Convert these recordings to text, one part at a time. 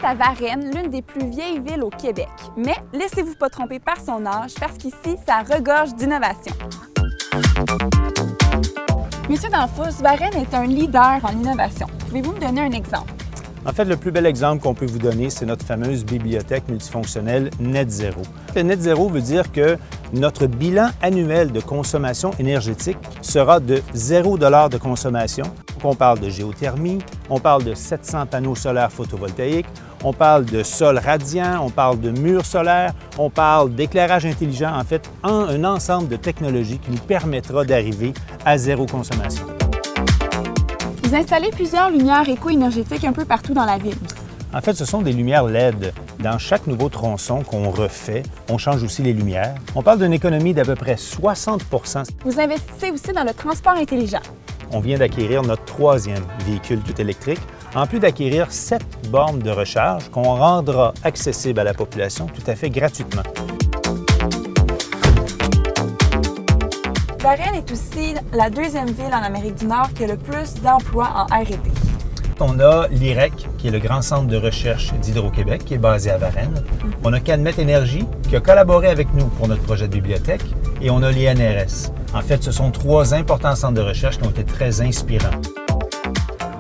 à Varennes, l'une des plus vieilles villes au Québec. Mais laissez-vous pas tromper par son âge, parce qu'ici, ça regorge d'innovation. Monsieur Danfous, Varennes est un leader en innovation. Pouvez-vous me donner un exemple? En fait, le plus bel exemple qu'on peut vous donner, c'est notre fameuse bibliothèque multifonctionnelle Net Zéro. Le Net Zéro veut dire que notre bilan annuel de consommation énergétique sera de 0 $ de consommation. On parle de géothermie, on parle de 700 panneaux solaires photovoltaïques, on parle de sol radiant, on parle de murs solaires, on parle d'éclairage intelligent. En fait, un ensemble de technologies qui nous permettra d'arriver à zéro consommation. Vous installez plusieurs lumières éco-énergétiques un peu partout dans la ville. En fait, ce sont des lumières LED. Dans chaque nouveau tronçon qu'on refait, on change aussi les lumières. On parle d'une économie d'à peu près 60 %. Vous investissez aussi dans le transport intelligent. On vient d'acquérir notre 3e véhicule tout électrique, en plus d'acquérir 7 bornes de recharge qu'on rendra accessibles à la population tout à fait gratuitement. Varennes est aussi la 2e ville en Amérique du Nord qui a le plus d'emplois en R&D. On a l'IREC, qui est le grand centre de recherche d'Hydro-Québec, qui est basé à Varennes. On a Canmet Énergie, qui a collaboré avec nous pour notre projet de bibliothèque. Et on a l'INRS. En fait, ce sont 3 importants centres de recherche qui ont été très inspirants.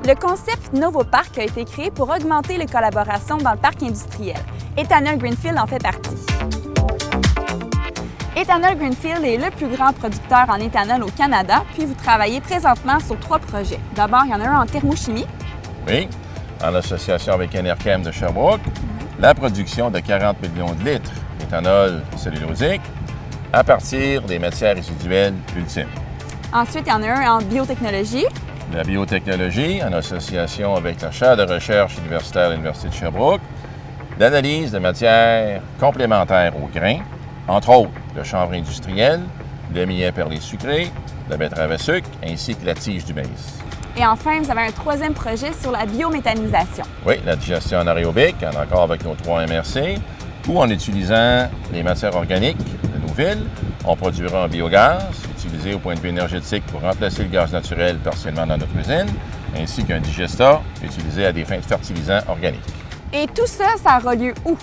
Le concept Novoparc a été créé pour augmenter les collaborations dans le parc industriel. Ethanol Greenfield en fait partie. Ethanol Greenfield est le plus grand producteur en éthanol au Canada, puis vous travaillez présentement sur 3 projets. D'abord, il y en a un en thermochimie. Oui, en association avec Enerkem de Sherbrooke, la production de 40 millions de litres d'éthanol cellulosique à partir des matières résiduelles ultimes. Ensuite, il y en a un en biotechnologie. La biotechnologie, en association avec la chaire de recherche universitaire de l'Université de Sherbrooke, l'analyse de matières complémentaires aux grains, entre autres le chanvre industriel, le millet perlé sucré, la betterave à sucre, ainsi que la tige du maïs. Et enfin, vous avez un 3e projet sur la biométhanisation. Oui, la digestion anaérobique, en accord avec nos 3 MRC, où en utilisant les matières organiques de nos villes, on produira un biogaz utilisé au point de vue énergétique pour remplacer le gaz naturel partiellement dans notre usine, ainsi qu'un digestat utilisé à des fins de fertilisants organiques. Et tout ça, ça aura lieu où?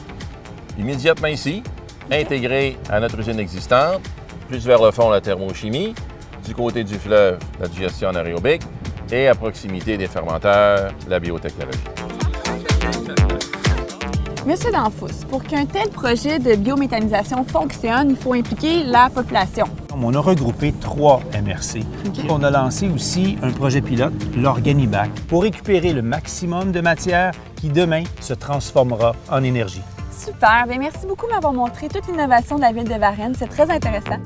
Immédiatement ici, intégré à notre usine existante, plus vers le fond la thermochimie, du côté du fleuve la digestion anaérobique et à proximité des fermenteurs la biotechnologie. Monsieur Danfous, pour qu'un tel projet de biométhanisation fonctionne, il faut impliquer la population. On a regroupé 3 MRC. On a lancé aussi un projet pilote, l'Organibac, pour récupérer le maximum de matière qui demain se transformera en énergie. Super! Bien, merci beaucoup de m'avoir montré toute l'innovation de la ville de Varennes. C'est très intéressant.